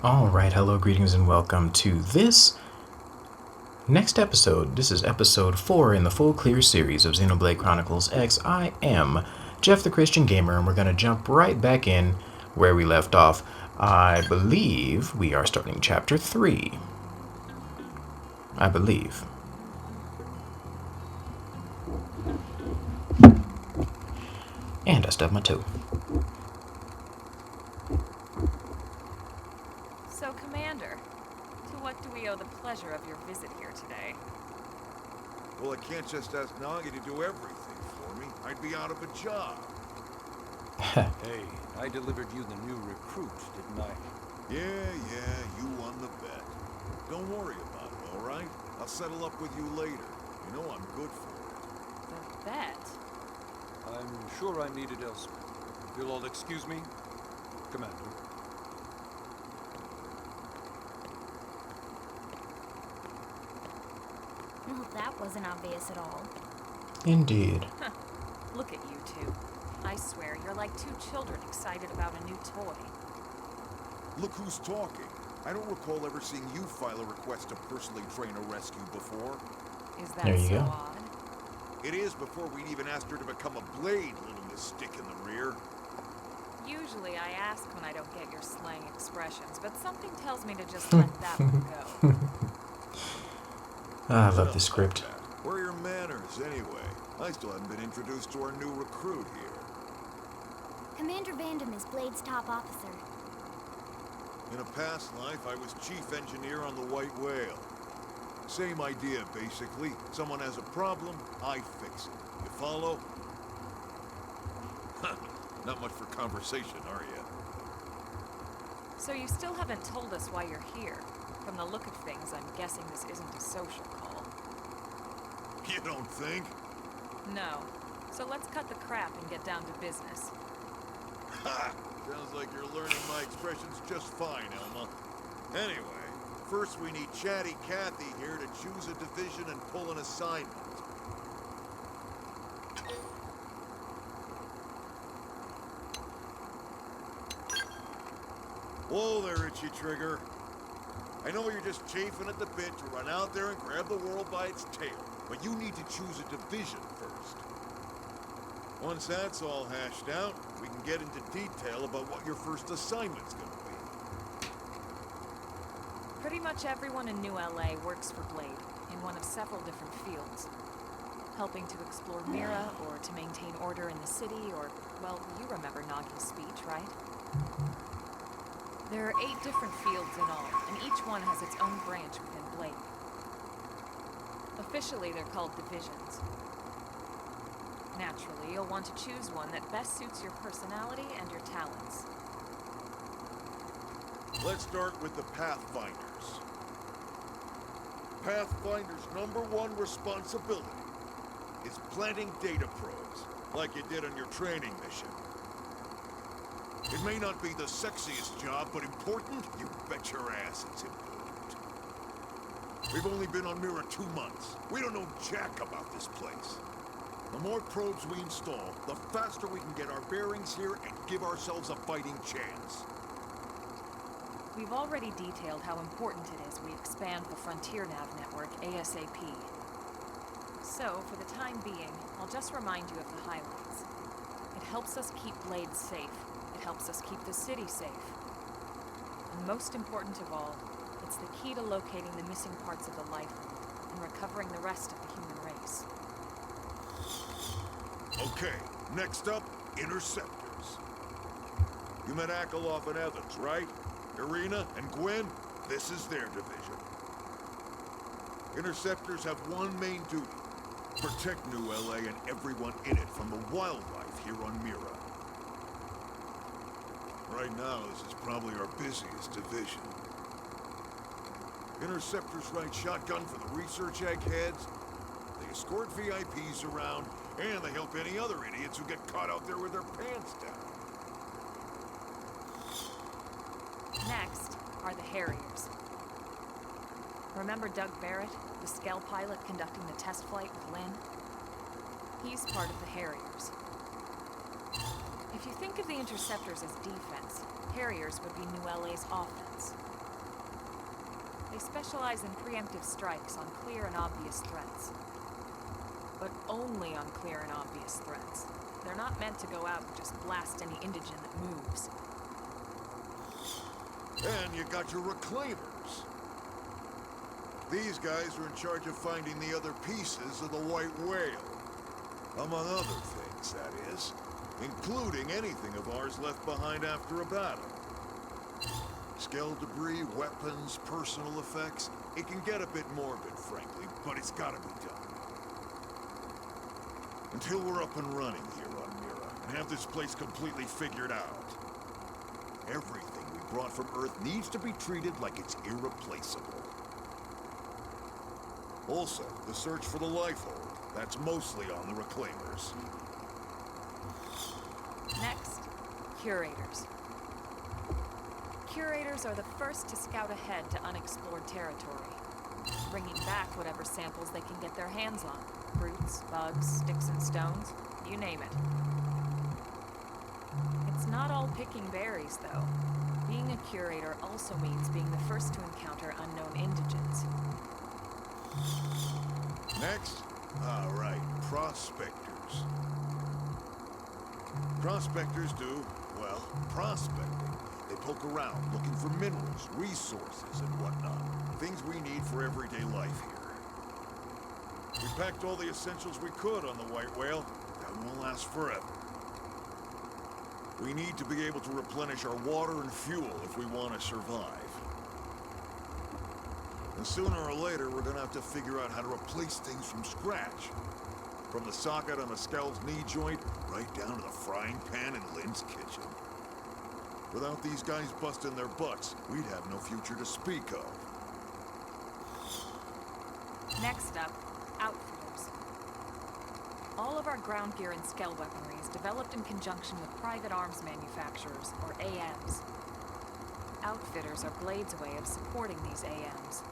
Alright, hello, greetings, and welcome to this next episode. This is episode 4 in the full clear series of Xenoblade Chronicles X. I am Jeff the Christian Gamer, and we're going to jump right back in where we left off. I believe we are starting chapter 3. I believe. And I stubbed my toe. So, Commander, to what do we owe the pleasure of your visit here today? Well, I can't just ask Nagi to do everything for me. I'd be out of a job. Hey, I delivered you the new recruit, didn't I? Yeah, you won the bet. Don't worry about it, all right? I'll settle up with you later. You know I'm good for it. The bet? I'm sure I'm needed elsewhere. You'll all excuse me? Commander. Well, that wasn't obvious at all. Indeed. Look at you two. I swear, you're like two children excited about a new toy. Look who's talking. I don't recall ever seeing you file a request to personally train a rescue before. Is that There you so go. odd? It is before we'd even asked her to become a blade, little Miss Stick in the rear. Usually I ask when I don't get your slang expressions, but something tells me to just let that one go. I love this script. Where are your manners, anyway? I still haven't been introduced to our new recruit here. Commander Vandam is Blade's top officer. In a past life, I was chief engineer on the White Whale. Same idea, basically. Someone has a problem, I fix it. You follow? Not much for conversation, are you? So you still haven't told us why you're here. From the look of things, I'm guessing this isn't a social call. You don't think? No. So let's cut the crap and get down to business. Ha! Sounds like you're learning my expressions just fine, Elma. Anyway, first we need Chatty Cathy here to choose a division and pull an assignment. Whoa there, Itchy Trigger. I know you're just chafing at the bit to run out there and grab the world by its tail, but you need to choose a division first. Once that's all hashed out, we can get into detail about what your first assignment's gonna be. Pretty much everyone in New LA works for Blade, in one of several different fields. Helping to explore Mira, or to maintain order in the city, or, well, you remember Nagi's speech, right? There are 8 different fields in all, and each one has its own branch within Blade. Officially, they're called divisions. Naturally, you'll want to choose one that best suits your personality and your talents. Let's start with the Pathfinders. Pathfinder's #1 responsibility is planting data probes, like you did on your training mission. It may not be the sexiest job, but important? You bet your ass it's important. We've only been on Mira 2 months. We don't know jack about this place. The more probes we install, the faster we can get our bearings here and give ourselves a fighting chance. We've already detailed how important it is we expand the Frontier Nav network ASAP. So, for the time being, I'll just remind you of the highlights. It helps us keep Blade safe. It helps us keep the city safe. And most important of all, it's the key to locating the missing parts of the life and recovering the rest of the human race. Okay, next up, Interceptors. You met Akalov and Evans, right? Irina and Gwen? This is their division. Interceptors have one main duty. Protect New LA and everyone in it from the wildlife here on Mira. Right now, this is probably our busiest division. Interceptors ride shotgun for the research eggheads. They escort VIPs around, and they help any other idiots who get caught out there with their pants down. Next are the Harriers. Remember Doug Barrett, the Skell pilot conducting the test flight with Lynn? He's part of the Harriers. If you think of the interceptors as defense, Harriers would be New LA's offense. They specialize in preemptive strikes on clear and obvious threats. But only on clear and obvious threats. They're not meant to go out and just blast any indigent that moves. And you got your reclaimers. These guys are in charge of finding the other pieces of the White Whale. Among other things, that is. Including anything of ours left behind after a battle. Skell debris, weapons, personal effects. It can get a bit morbid, frankly, but it's gotta be done. Until we're up and running here on Mira, and have this place completely figured out. Everything we brought from Earth needs to be treated like it's irreplaceable. Also, the search for the Lifehold. That's mostly on the Reclaimers. Next, Curators. Curators are the first to scout ahead to unexplored territory, bringing back whatever samples they can get their hands on. Roots, bugs, sticks and stones, you name it. It's not all picking berries, though. Being a curator also means being the first to encounter unknown indigents. Next? All right, prospectors. Prospectors do, well, prospecting. They poke around looking for minerals, resources, and whatnot. Things we need for everyday life here. We packed all the essentials we could on the White Whale. That won't last forever. We need to be able to replenish our water and fuel if we want to survive. And sooner or later, we're gonna have to figure out how to replace things from scratch. From the socket on the Skell's knee joint, right down to the frying pan in Lynn's kitchen. Without these guys busting their butts, we'd have no future to speak of. Next up, Outfitters. All of our ground gear and Skell weaponry is developed in conjunction with private arms manufacturers, or AMs. Outfitters are Blade's way of supporting these AMs.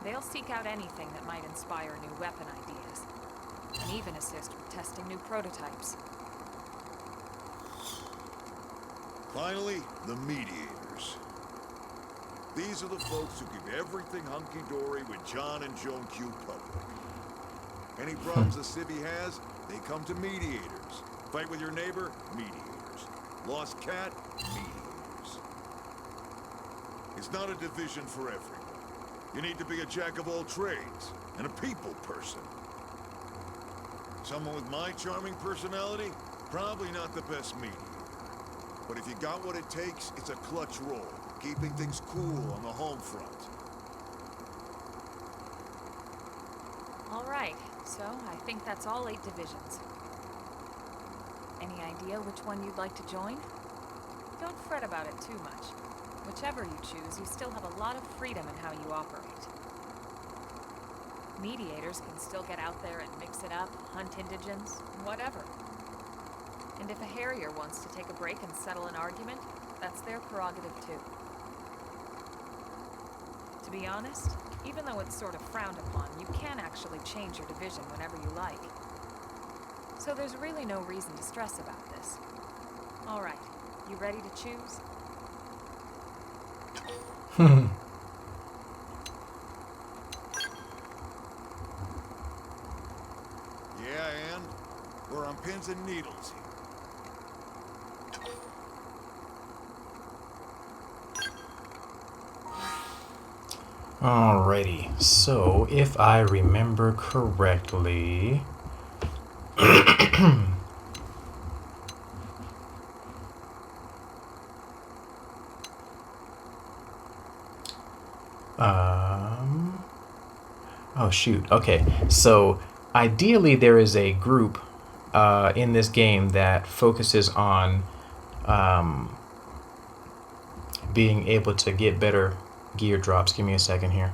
They'll seek out anything that might inspire new weapon ideas, and even assist with testing new prototypes. Finally, the Mediators. These are the folks who keep everything hunky-dory with John and Joan Q public. Any problems the city has, they come to Mediators. Fight with your neighbor? Mediators. Lost cat? Mediators. It's not a division for everyone. You need to be a jack of all trades, and a people person. Someone with my charming personality? Probably not the best mediator. But if you got what it takes, it's a clutch role, keeping things cool on the home front. All right, so I think that's all 8 divisions. Any idea which one you'd like to join? Don't fret about it too much. Whichever you choose, you still have a lot of freedom in how you operate. Mediators can still get out there and mix it up, hunt indigents, whatever. And if a Harrier wants to take a break and settle an argument, that's their prerogative too. To be honest, even though it's sort of frowned upon, you can actually change your division whenever you like. So there's really no reason to stress about this. All right, you ready to choose? Yeah, and we're on pins and needles here. Alrighty, so if I remember correctly... Oh shoot, okay, so ideally there is a group in this game that focuses on being able to get better gear drops. Give me a second here.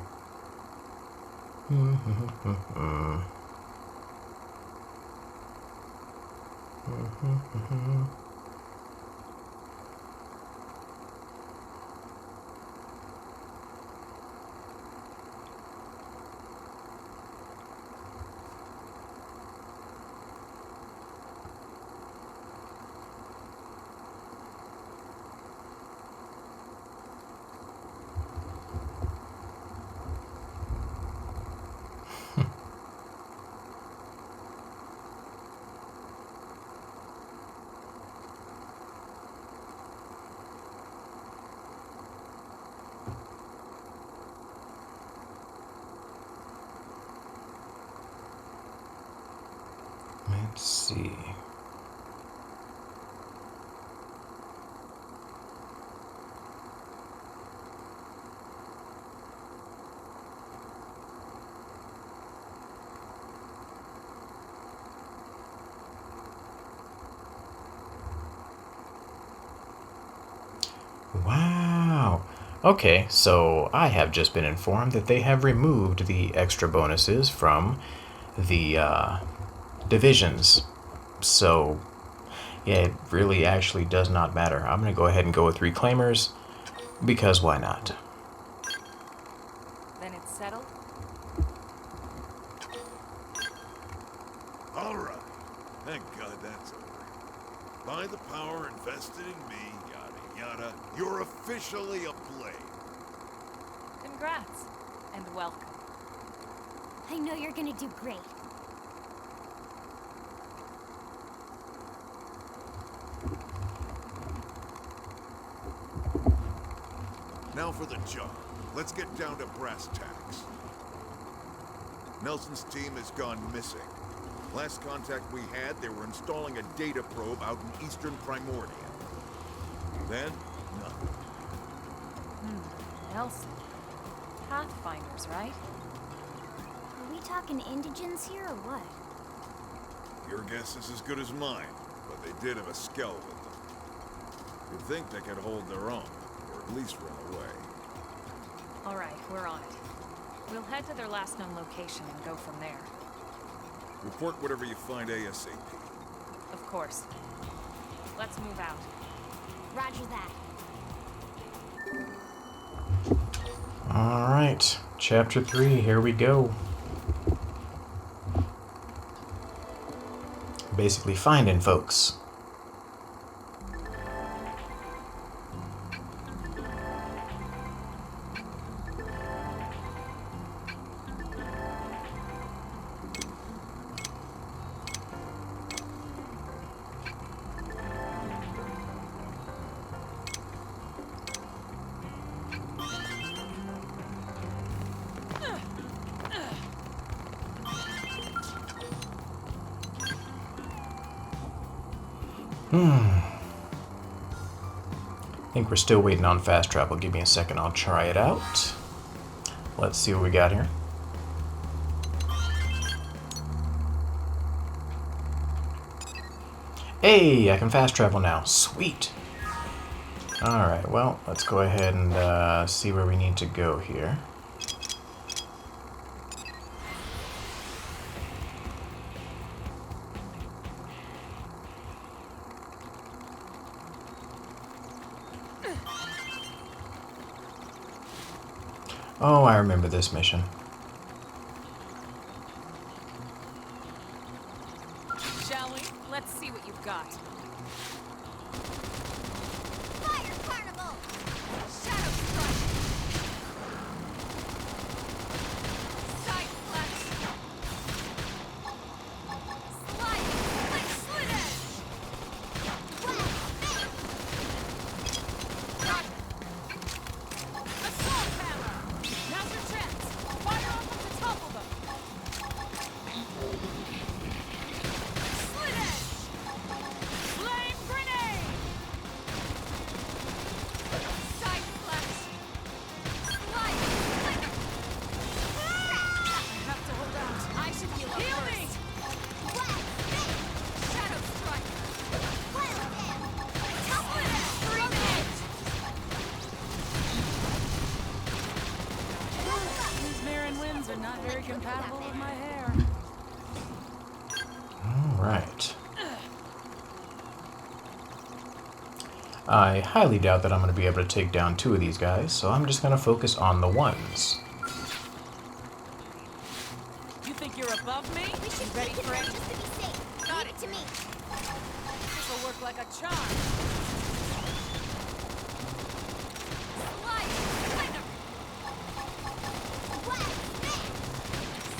Wow. Okay, so I have just been informed that they have removed the extra bonuses from the divisions. So, yeah, it really actually does not matter. I'm going to go ahead and go with Reclaimers, because why not? Then it's settled? All right. Thank God that's over. By the power invested in me, yada yada, you're officially a Blade. Congrats. And welcome. I know you're gonna do great. Now for the job. Let's get down to brass tacks. Nelson's team has gone missing. Last contact we had, they were installing a data probe out in eastern Primordia. Then, nothing. Nelson. Pathfinders, right? Are we talking indigents here or what? Your guess is as good as mine, but they did have a skell with them. You'd think they could hold their own, or at least run away. All right, we're on it. We'll head to their last known location and go from there. Report whatever you find ASAP. Of course. Let's move out. Roger that. Alright, Chapter 3, here we go. Basically finding folks. I think we're still waiting on fast travel. Give me a second, I'll try it out. Let's see what we got here. Hey, I can fast travel now. Sweet. Alright, well, let's go ahead and see where we need to go here. Oh, I remember this mission. Shall we? Let's see what you've got. Fire Carnival! Shadow Strike! Side Flash! Slide! Like Slit Edge! Well, Roger! Assault Hammer! Now's your chance! Fire on them to topple them! Slit Edge! Flame Grenade! Side Flash! Slide! Flicker! I have to hold out. I should heal up Heal me! first. Shadow Strike! Wild Dam! Split Edge! Green Edge! These Marin winds are not very compatible with my hair. Alright. I highly doubt that I'm going to be able to take down two of these guys, so I'm just going to focus on the ones. You think you're above me? We should Ready keep it for there it? just to be safe. Got Leave it. it to me. This'll work like a charm. Slide! Flicker! Well,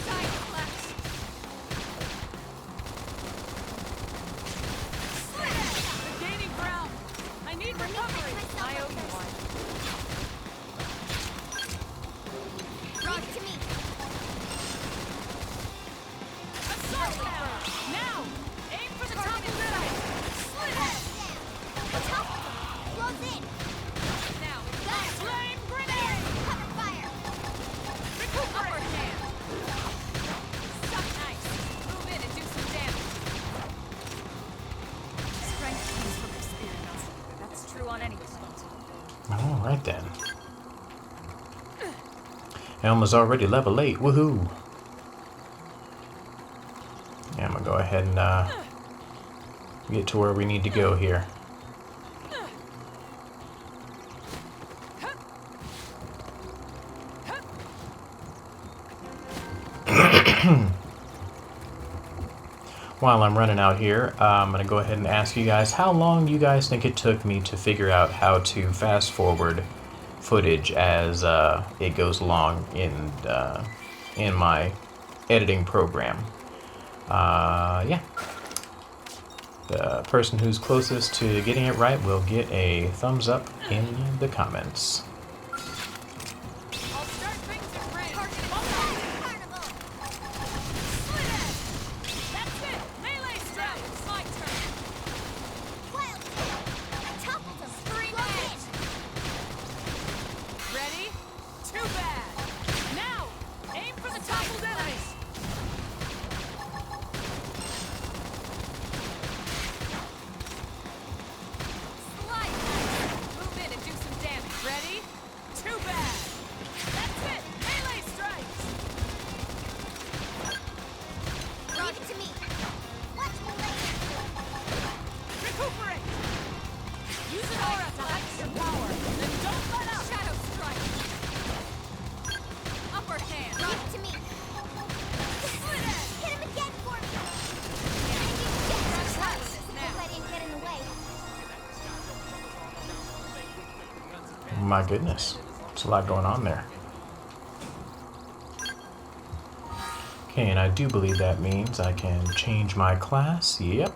Side Flash! Slit Edge! They're gaining ground. I need recovery. myself I up owe you first. one. leave it to me. Assault Hammer! Now! Aim for the top of the side! Slit Edge! Top! Close in. Now! Flame Grenade! Cover fire. Upper hand! Suck nice! Move in and do some damage! Strength comes from experience. That's true on any front. Alright then. Elma's already level 8. Woohoo! Yeah, I'm gonna go ahead and get to where we need to go here. While I'm running out here, I'm going to go ahead and ask you guys how long you guys think it took me to figure out how to fast forward footage as it goes along in my editing program. Yeah. The person who's closest to getting it right will get a thumbs up in the comments. I'll start things in range. Carnival! Split edge. That's it. Melee strike. It's my turn. Wild! I toppled him! Scream Close edge. Ready? Too bad. Now, aim for the toppled enemies. Slide. Move in and do some damage. Ready? Too bad. That's it. Melee strikes. Leave it to me! Watch me later! Recuperate. Use an aura to heighten your power. Then don't let up. Shadow strike. Upper hand. Leave it to me! Split edge. Hit him again for me! Rush houses Hope now. I didn't get in the way. My goodness. There's a lot going on there. Okay, and I do believe that means I can change my class. Yep.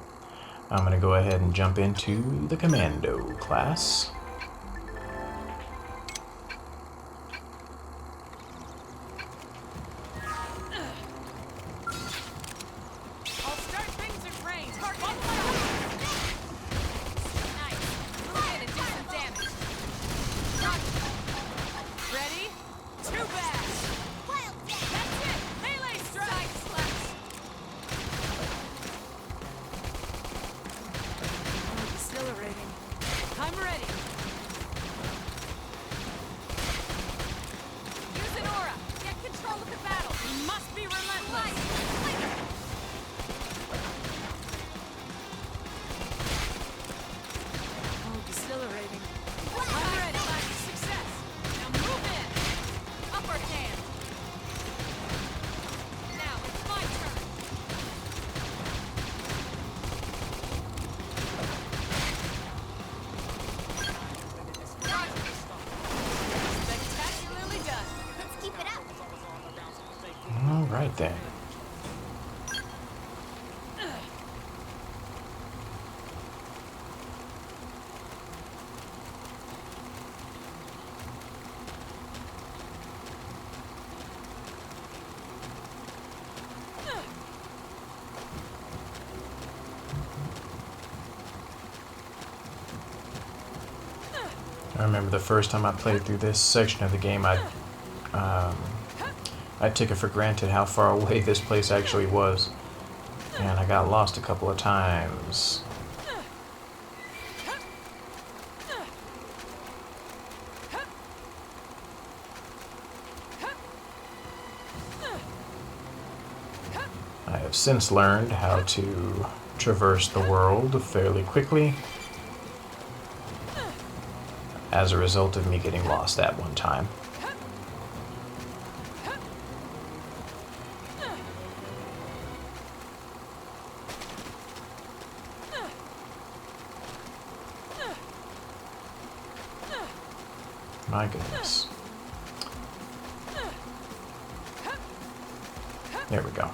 I'm going to go ahead and jump into the Commando class. I'll start things in range. Nice. Move in and do some damage. Ready? Too bad. Wild death! That's it. Melee strike. Slash. Exhilarating. I'm ready. Use an aura. Get control of the battle. We must be relentless. Oh, exhilarating. I'm ready. Success. Now move in. Upper hand. Now it's my turn. Roger. Spectacularly done. Let's keep it up! Alright then. I remember the first time I played through this section of the game, I took it for granted how far away this place actually was, and I got lost a couple of times. I have since learned how to traverse the world fairly quickly as a result of me getting lost that one time. My goodness. There we go.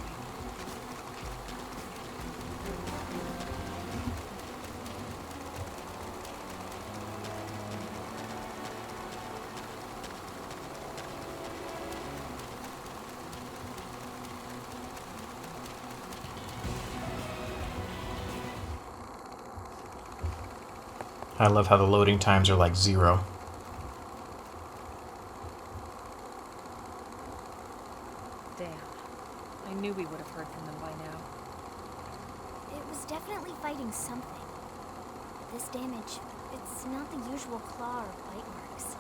I love how the loading times are like 0. Damn. I knew we would have heard from them by now. It was definitely fighting something. This damage, it's not the usual claw or bite marks.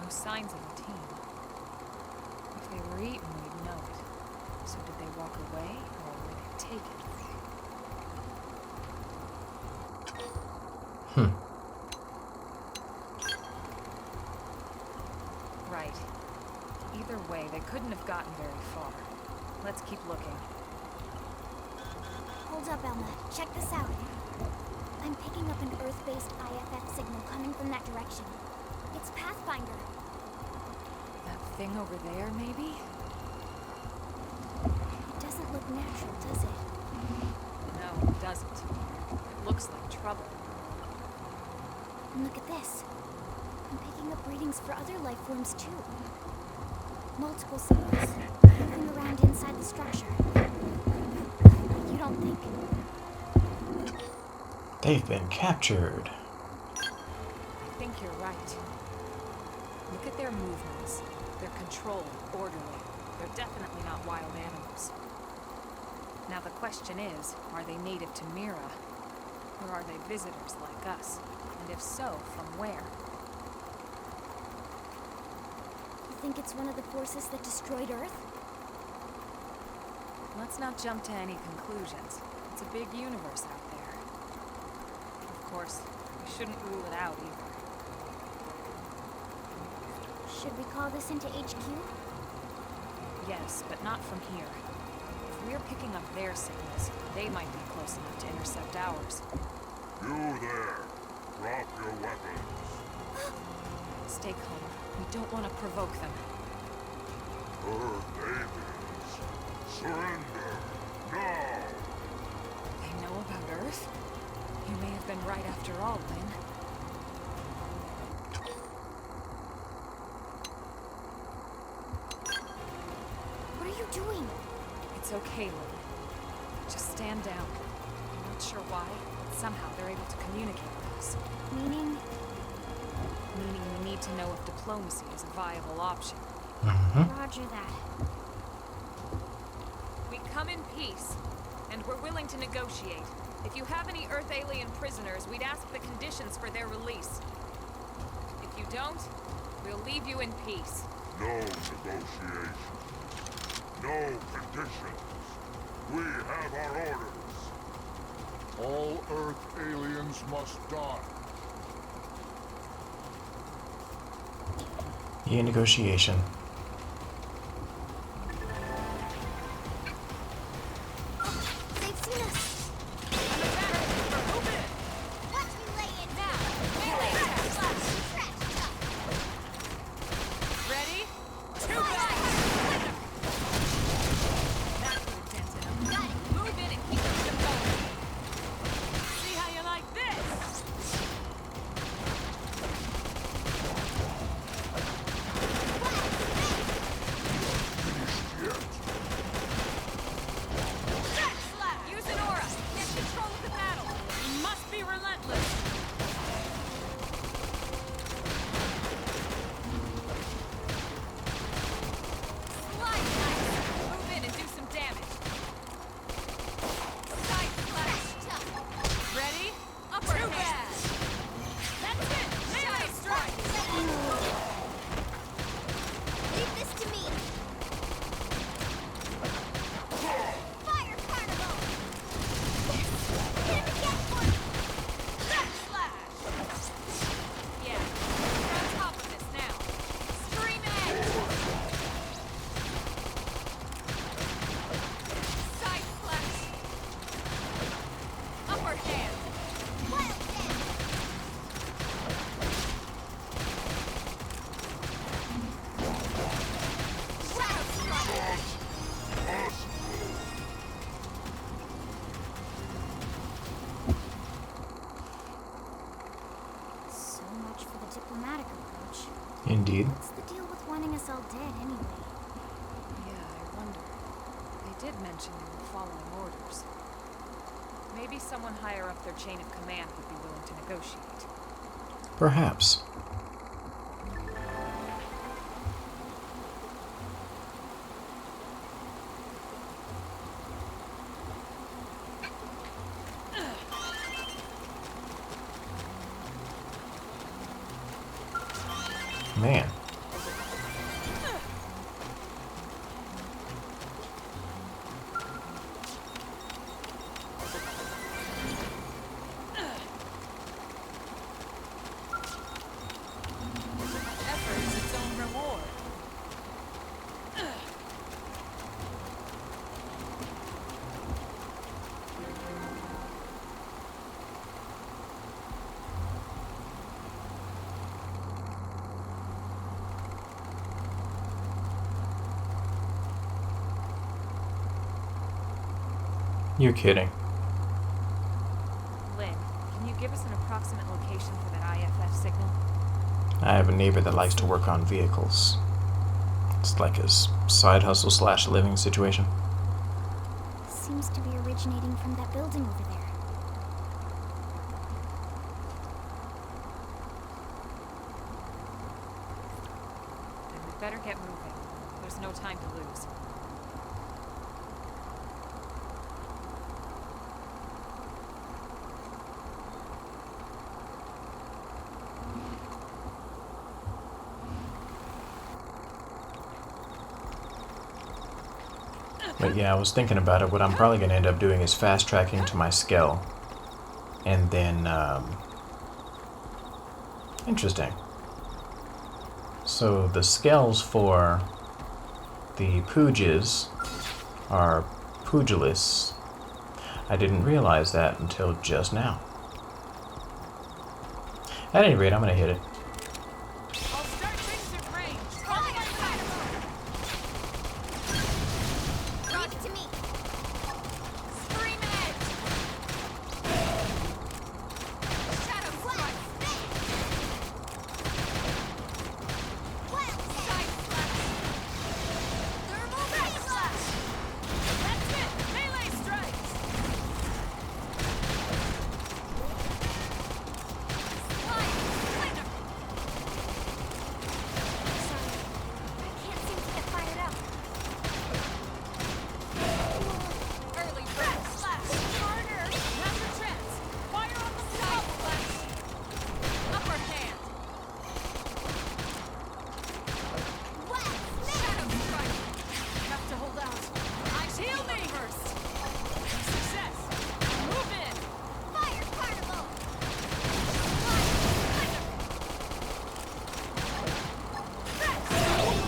No signs of a team. If they were eaten, we'd know it. So did they walk away, or were they taken? Right. Either way, they couldn't have gotten very far. Let's keep looking. Hold up, Elma. Check this out. I'm picking up an Earth-based IFF signal coming from that direction. It's Pathfinder. That thing over there, maybe? It doesn't look natural, does it? No, it doesn't. It looks like trouble. And look at this. I'm picking up readings for other life forms, too. Multiple signals, moving around inside the structure. You don't think... They've been captured. I think you're right. Look at their movements. They're controlled, orderly. They're definitely not wild animals. Now the question is, are they native to Mira? Or are they visitors like us? And if so, from where? You think it's one of the forces that destroyed Earth? Let's not jump to any conclusions. It's a big universe out there. Of course, we shouldn't rule it out either. Should we call this into HQ? Yes, but not from here. If we're picking up their signals, they might be close enough to intercept ours. You there! Drop your weapons. Stay calm. We don't want to provoke them. Earth aliens, surrender now! They know about Earth? You may have been right after all, Lynn. What are you doing? It's okay, Lynn. Just stand down. I'm not sure why, but somehow they're able to communicate with us. Meaning? Meaning we need to know if diplomacy is a viable option. Roger that. We come in peace, and we're willing to negotiate. If you have any Earth alien prisoners, we'd ask the conditions for their release. If you don't, we'll leave you in peace. No negotiation. No conditions. We have our orders. All Earth aliens must die. Yeah, negotiation. They've seen us. Watch me lay in now. Melee attack. Ready? Two back! That could have dented them. Got it. Move in and keep them going. See how you like this? Use an aura. Get control of the battle. You must be relentless. Slide slash. Move in and do some damage. Side slash. Ready? Upper hand. That's it. Melee strike. Leave this to me. Fire carnival. Hit him again for me. Backslash. Yeah. We're on top of this now. Stream edge. Side slash. Upper hand. Wild dance. Wild strike. So much for the diplomatic approach. Indeed. What's the deal with wanting us all dead anyway? Yeah, I wonder. They did mention they were following orders. Maybe someone higher up their chain of command would be willing to negotiate. Perhaps. Man. Effort is its own reward. You're kidding. Lynn, can you give us an approximate location for that IFF signal? I have a neighbor that likes to work on vehicles. It's like a side hustle slash living situation. Seems to be originating from that building over there. Then we better get moving. There's no time to lose. But yeah, I was thinking about it. What I'm probably going to end up doing is fast tracking to my Skell. And then, interesting. So the Skells for the Pooges are Pugilists. I didn't realize that until just now. At any rate, I'm going to hit it. I'll start things at range. Leave it to me. Scream it! Shadow strike! Side slash! Thermal ray slash! That's it! Melee strikes! Slide! Splinter! Sorry, I can't seem to get fired up. Early bird slash! Harder! Now's your chance! Fire on the side slash! Upper hand! Shadow strike! Have to hold out. I heal me first! Success! Move in! Fire carnival!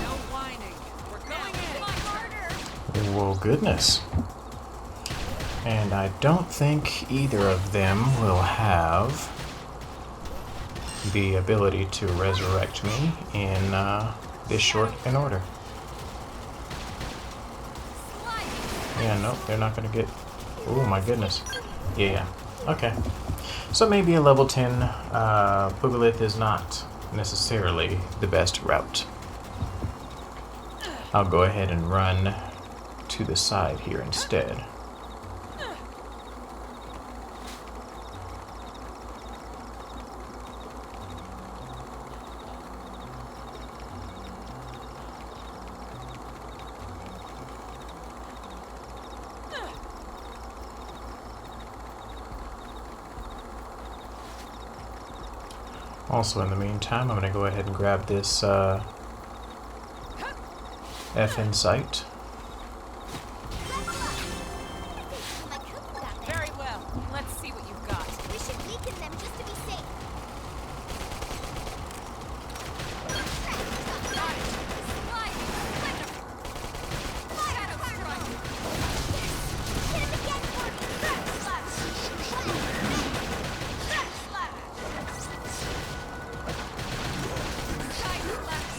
No whining. We're going in. Harder! Well, goodness. And I don't think either of them will have the ability to resurrect me in this short in order. Yeah, nope, they're not going to get... Oh, my goodness. Yeah, okay. So maybe a level 10 Boogalith is not necessarily the best route. I'll go ahead and run to the side here instead. Also, in the meantime, I'm going to go ahead and grab this FN sight. Very well. Let's see what you've got. We should weaken them just to be safe. Got it. Slide! Splinter! Shadow strike! Hit him again, Morty! Slash! Slash! Side slash!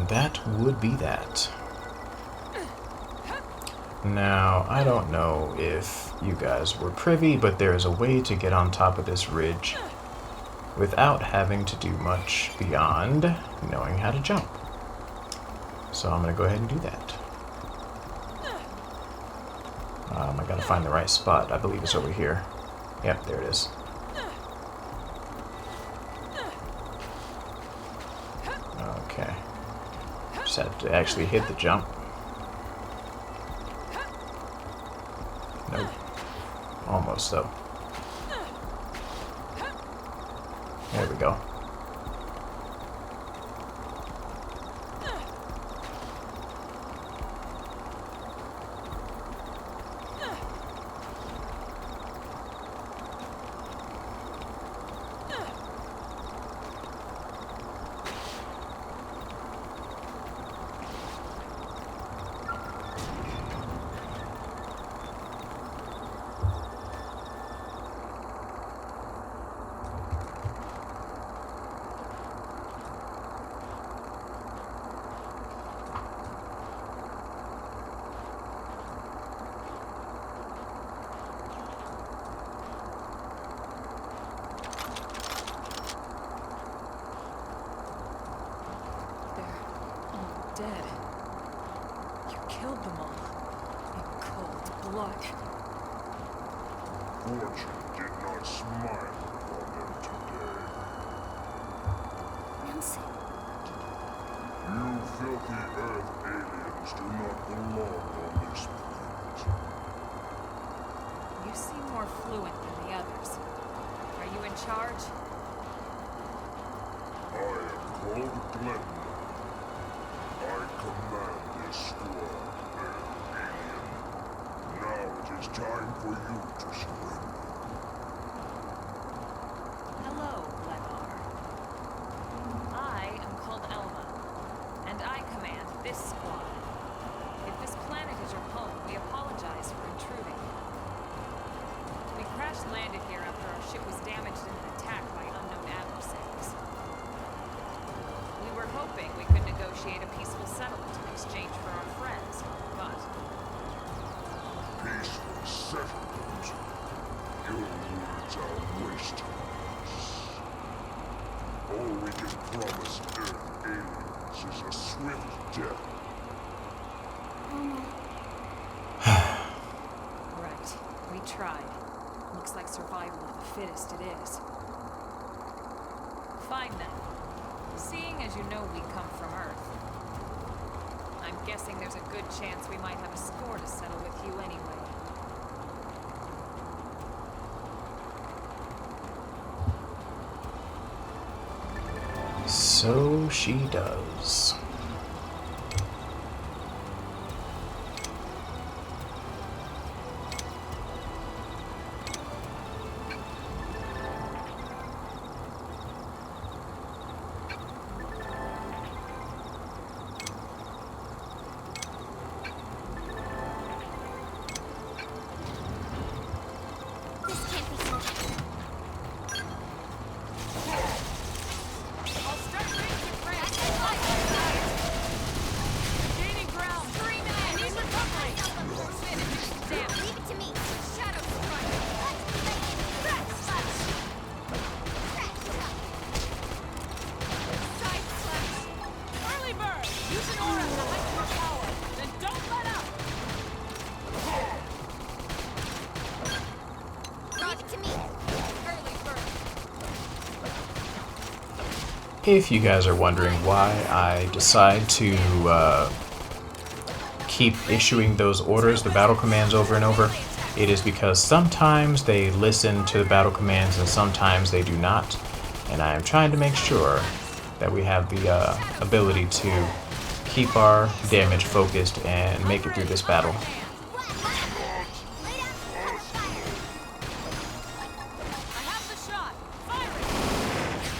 that would be that. Now, I don't know if you guys were privy, but there is a way to get on top of this ridge without having to do much beyond knowing how to jump. So I'm going to go ahead and do that. I gotta find the right spot. I believe it's over here. Yep, there it is. Okay. Just had to actually hit the jump. Nope. Almost, though. There we go. Dead. You killed them all. In cold blood. Fortune did not smile upon them today. Nelson, You filthy Earth aliens do not belong on this planet. You seem more fluent than the others. Are you in charge? I am called Glenn. I command this squad, Earth alien. Now it is time for you to surrender. Hello, Glennar. I am called Elma, and I command this squad. If this planet is your home, we apologize for intruding. We crash-landed here after our ship was damaged in an attack by unknown adversaries. We were hoping we could negotiate a peaceful settlement in exchange for our friends, but Peaceful settlement. Your words are wastefulness. All we can promise Earth aliens is a swift death. Mama, right, we tried. Looks like survival of the fittest it is. Fine then. Seeing as you know we come from Earth, I'm guessing there's a good chance we might have a score to settle with you anyway. So she does. this can't be so. I'll start racing France. Gaining ground. 3 men. I need recovery. Damn. Leave it to me. Shadow strike. Crash slash. Crash slash. Side slash. Early bird. Use an aura to heighten your power. Then don't let up. Leave it to me. Early bird. If you guys are wondering why I decide to keep issuing those orders, the battle commands over and over, it is because sometimes they listen to the battle commands and sometimes they do not. And I am trying to make sure that we have the ability to keep our damage focused and make it through this battle. Lay down fire. I have the shot. Firing.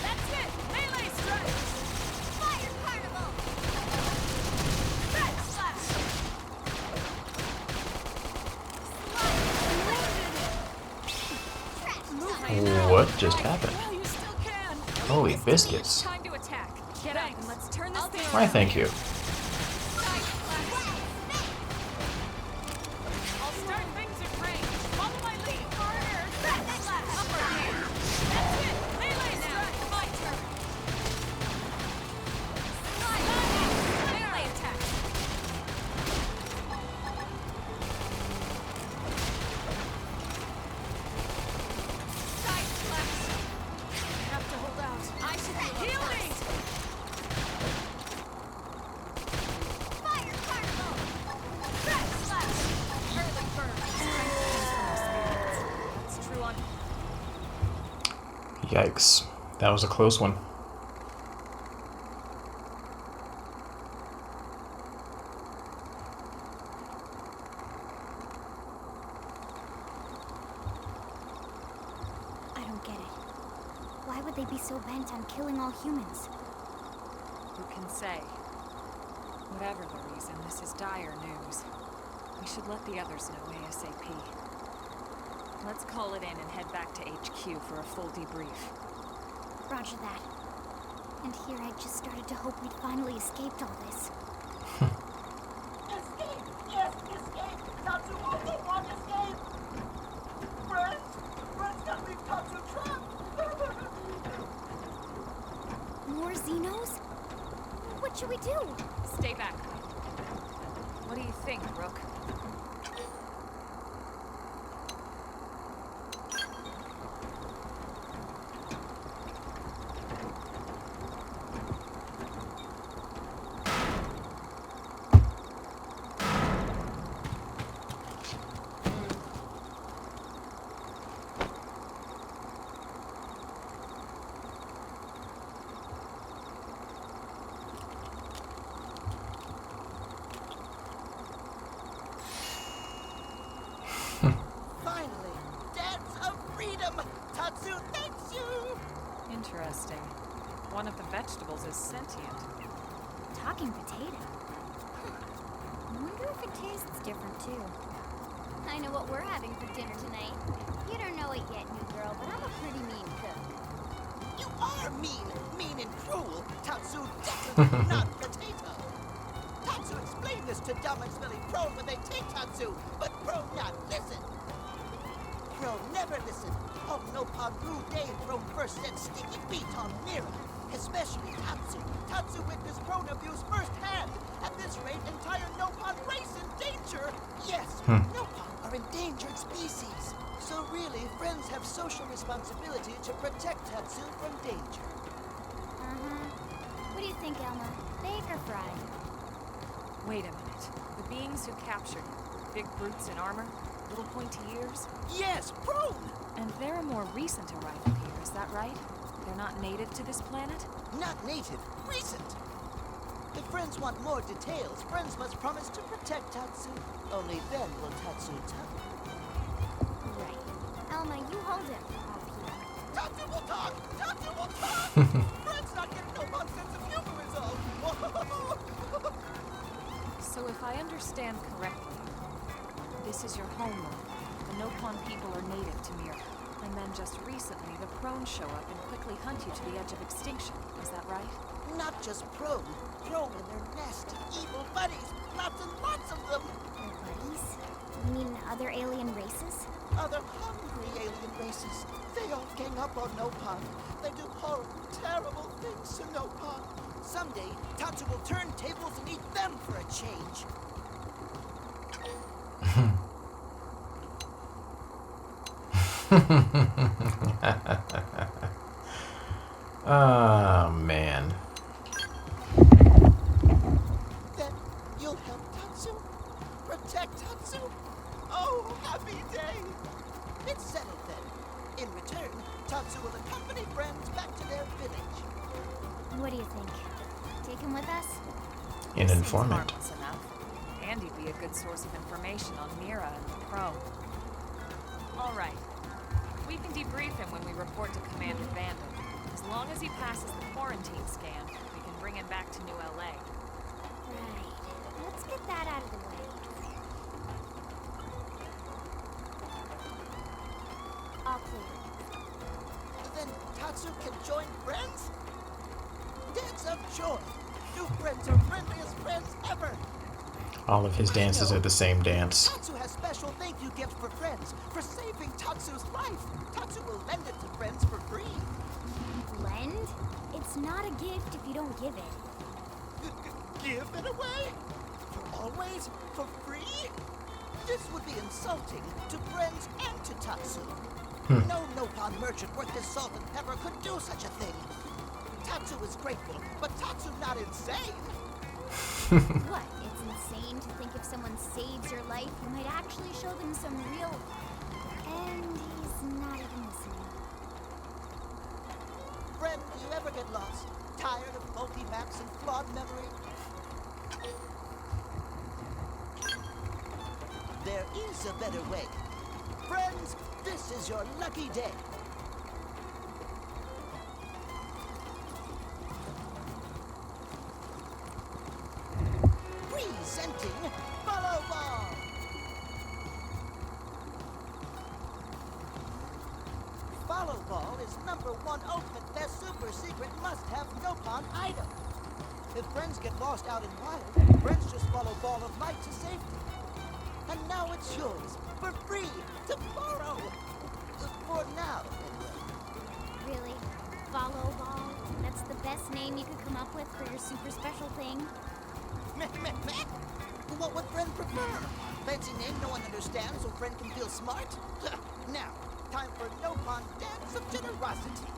That's it. Melee strike. Fire carnival. Red slash. What just happened? Well, you still can. Holy biscuits. Time to attack. Get up and let's turn this thing Why, thank you. I'll start things at range. Follow my lead. Harder. Upper gear. That's it. Melee now. My turn. Melee attack. Side slash. Have to hold out. I should heal me. Fire carnival! Red slash. Early burn. Strength comes from experience. That's true on. Yikes. That was a close one. I don't get it. Why would they be so bent on killing all humans? Who can say? Whatever the reason, this is dire news. We should let the others know ASAP. Let's call it in and head back to HQ for a full debrief. Roger that. And here I just started to hope we'd finally escaped all this. Escape! Yes, escape! Tatsu also want escape! Friends? Friends can't leave Tatsu trapped! More Xenos? What should we do? Stay back. What do you think, Rook? Finally! Dance of freedom! Tatsu thanks you! Interesting. One of the vegetables is sentient. Talking potato. I wonder if it tastes different too. I know what we're having for dinner tonight. You don't know it yet, new girl, but I'm a pretty mean cook. You are mean! Mean and cruel! Tatsu definitely not potato! Tatsu explained this to dumb and smelly Prone when they take Tatsu, but Prone not listen! Prone never listen! Oh, no Pabu day Prone first set sticky feet on Mira! Especially Tatsu! Tatsu witnessed Prone abuse firsthand! At this rate, entire Nopon race in danger! Yes, Nopon are endangered species! So really, friends have social responsibility to protect Tatsu from danger. What do you think, Elma? Bake or fry? Wait a minute. The beings who captured you, big brutes in armor, little pointy ears, Yes, Prone! and they're a more recent arrival here, is that right? They're not native to this planet? Not native, recent. If friends want more details, friends must promise to protect Tatsu. Only then will Tatsu tell. Right. Elma, you hold him. Tatsu will talk! Tatsu will talk! Friends not getting no nonsense of humor is all. So if I understand correctly, this is your homeworld. The Nopon people are native to Mira. And then just recently, the Prone show up and quickly hunt you to the edge of extinction. Is that right? Not just Prone. Prone and their nasty, evil buddies. Lots and lots of them. Their buddies? You mean other alien races? Other hungry alien races. They all gang up on Nopon. They do horrible, terrible things to Nopon. Someday, Tatsu will turn tables and eat them for a change. Oh, man. Then you'll help Tatsu? Protect Tatsu? Oh, happy day! It's settled then. In return, Tatsu will accompany friends back to their village. What do you think? Take him with us? An Seems informant. harmless enough. And he'd be a good source of information on Mira and the Prone. All right. We can debrief him when we report to Commander Vanden. As long as he passes the quarantine scan, we can bring him back to New LA. Right. Let's get that out of the way. All clear. Then Tatsu can join friends? Dance of joy! new friends are friendliest friends ever. All of his dances are the same dance. Tatsu has special thank you gift for friends for saving Tatsu's life. Tatsu will lend it to friends for free. Lend? It's not a gift if you don't give it. Give it away? For always? For free? This would be insulting to friends and to Tatsu. No Nopon merchant worth his salt and pepper could do such a thing. Tatsu is grateful, but Tatsu not insane. What? It's insane to think if someone saves your life, you might actually show them some real... And he's not even listening. Friend, do you ever get lost? Tired of faulty maps and flawed memory? There is a better way. Friends, this is your lucky day. Presenting Follow Ball. Follow Ball is #1 ultimate best super secret must-have Nopon item. If friends get lost out in wild, friends just follow Ball of Light to safety. And now it's yours, for free, to borrow. For now, anyway. Really? Follow Ball? That's the best name you could come up with for your super special thing? Meh. What would friend prefer? Fancy name no one understands so friend can feel smart? Now, time for Nopon Dance of Generosity.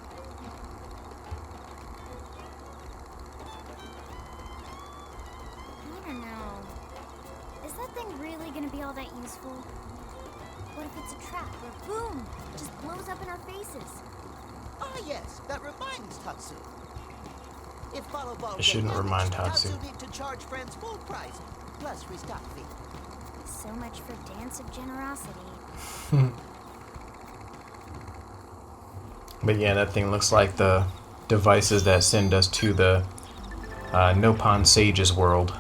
I don't know. Is that thing really gonna be all that useful? What if it's a trap or boom? It just blows up in our faces. Ah yes, that reminds Tatsu. If Follow Ball It shouldn't gets remind damaged, Tatsu. need to charge friends full price, plus restock fee. So much for Dance of Generosity. But yeah, that thing looks like the devices that send us to the Nopon Sage's world.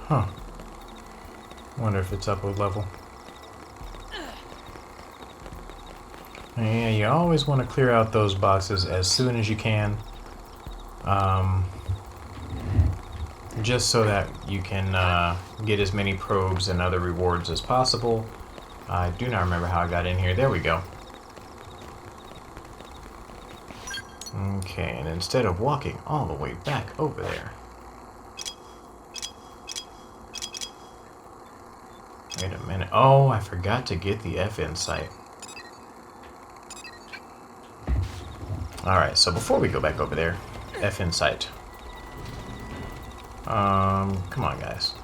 Huh. Wonder if it's upload level. Yeah, you always want to clear out those boxes as soon as you can. Just so that you can get as many probes and other rewards as possible. I do not remember how I got in here. There we go. Okay, and instead of walking all the way back over there. Wait a minute. Oh, I forgot to get the FN site. Alright, so before we go back over there, FN site. Come on, guys.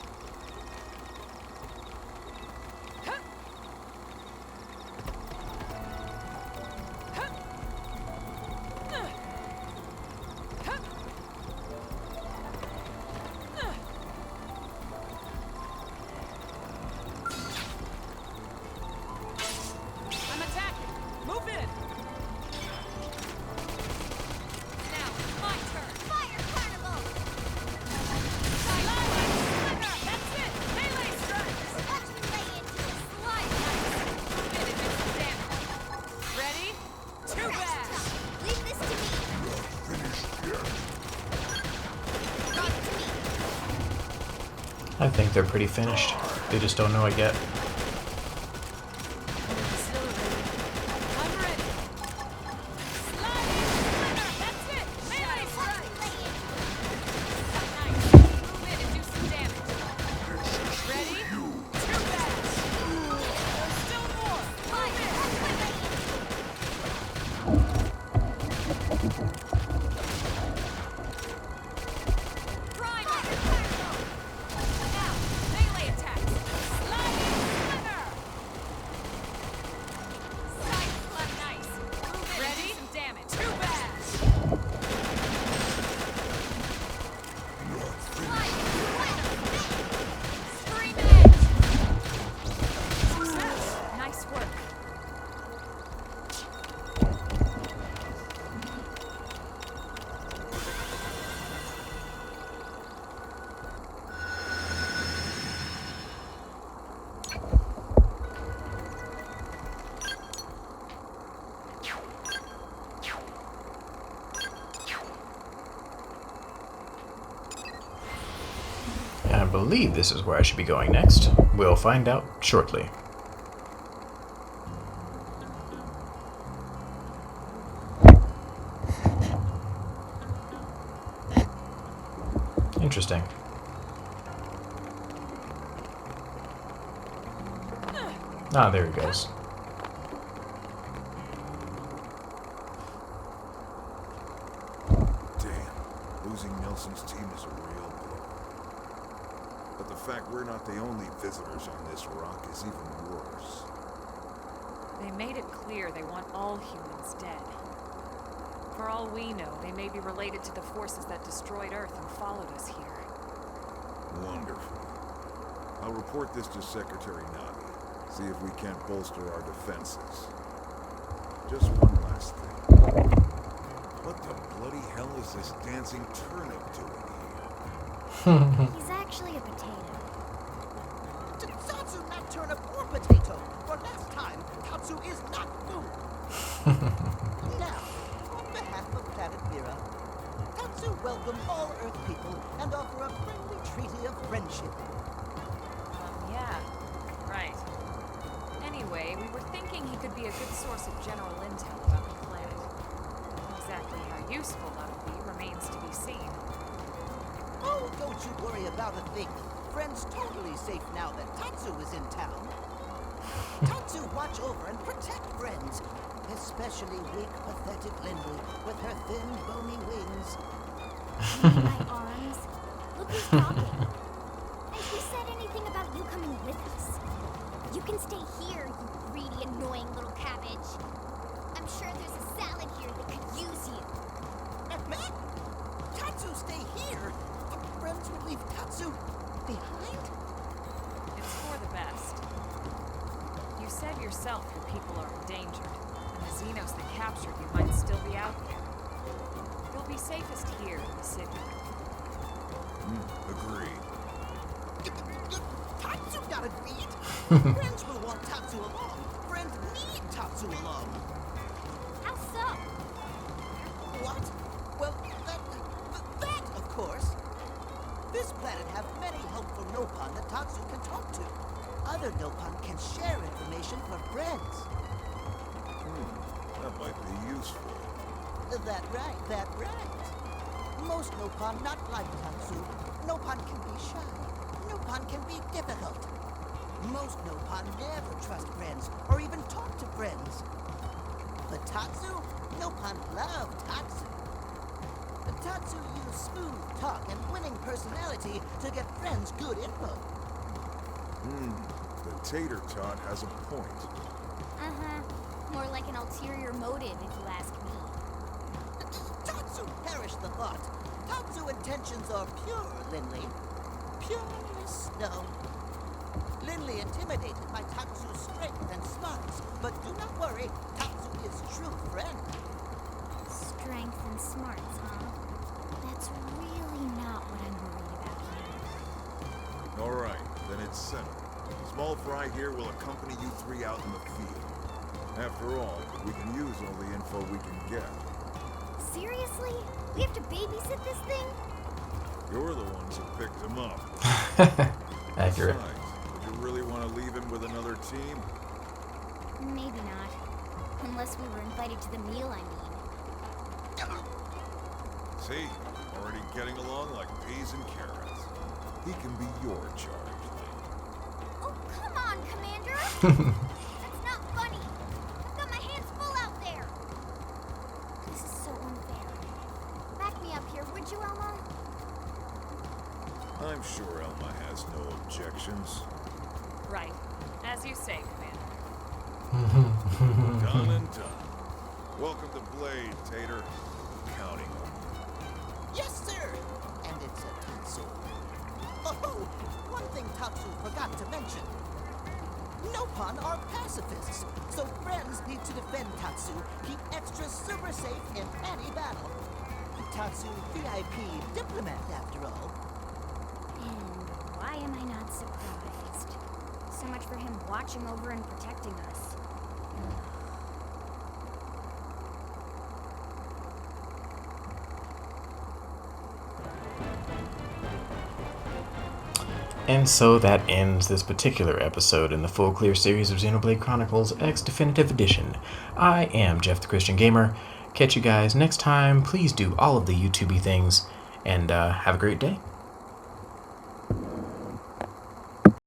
I'm attacking! Move in! Now, my turn! Fire Carnival! That's it! Melee strikes! Watch me lay into this slide! Move in and do some damage. Ready? Too bad! Leave this to me! Leave it to me! I think they're pretty finished. They just don't know it yet. Still ready. I'm ready. Sliding! That's it! Melee strike! Nice. Move in and do some damage. Ready? Too bad! There's still more! Move in! Prime! Now, melee attacks! Sliding! I believe this is where I should be going next. We'll find out shortly. Interesting. Ah, there he goes. Damn, losing Nelson's team is a real blow. But the fact we're not the only visitors on this rock is even worse. They made it clear they want all humans dead. For all we know, they may be related to the forces that destroyed Earth and followed us here. Wonderful. I'll report this to Secretary Nagi. See if we can't bolster our defenses. Just one last thing. What the bloody hell is this dancing turnip doing here? He's actually a potato. Tatsu, not turnip or potato. For last time, Tatsu is not food. Now, on behalf of Planet Mira, Tatsu welcome all Earth people and offer a friendly treaty of friendship. Yeah, right. Anyway, we were thinking he could be a good source of general intel about the planet. Exactly how useful that'll be remains to be seen. Oh, don't you worry about a thing. Friend's totally safe now that Tatsu is in town. Tatsu watch over and protect friends, especially weak, pathetic Lindley with her thin, bony wings. My arms. Look who's talking. And who said anything about you coming with us? You can stay here, you greedy, annoying little cabbage. I'm sure there's a salad here that could use you. Me? Tatsu stay here? But friends would leave Tatsu behind? It's for the best. You said yourself your people are endangered, and the Xenos that captured you might still be out there. You'll be safest here in the city. Agreed. Tatsu got agreed. Friends will want Tatsu along. Friends need Tatsu along. How so? What? Well, that, of course. This planet have many helpful Nopon that Tatsu can talk to. Other Nopon can share information for friends. That might be useful. That right. Most Nopon not like Tatsu. Nopon can be shy. Nopon can be difficult. Most Nopon never trust friends or even talk to friends. But Tatsu? Nopon love Tatsu. Tatsu use smooth talk and winning personality to get friends good info. The tater tot has a point. Uh-huh. More like an ulterior motive, if you ask me. Tatsu, perish the thought. Tatsu intentions are pure, Linley. Pure as snow. Linley intimidated by Tatsu's strength and smarts, but do not worry, Tatsu is true friend. Strength and smarts, huh? That's really not what I'm worried about here. All right, then it's settled. Small Fry here will accompany you three out in the field. After all, we can use all the info we can get. Seriously? We have to babysit this thing? You're the ones who picked him up. Accurate. Besides, would you really want to leave him with another team? Maybe not. Unless we were invited to the meal, I mean. See, already getting along like peas and carrots. He can be your charge lead. Oh, come on, Commander! That's not funny! I've got my hands full out there! This is so unfair. Back me up here, would you, Elma? I'm sure Elma has no objections. Right. As you say, Commander. Done and done. Welcome to Blade, Tater. Counting on you. Yes, sir! And it's a Tatsu. Oh, one thing Tatsu forgot to mention. Nopon are pacifists, so friends need to defend Tatsu, keep extra super safe in any battle. Tatsu VIP diplomat, after all. And why am I not surprised? So much for him watching over and protecting us. And so that ends this particular episode in the full clear series of Xenoblade Chronicles X Definitive Edition. I am Jeff the Christian Gamer. Catch you guys next time. Please do all of the YouTubey things, and have a great day.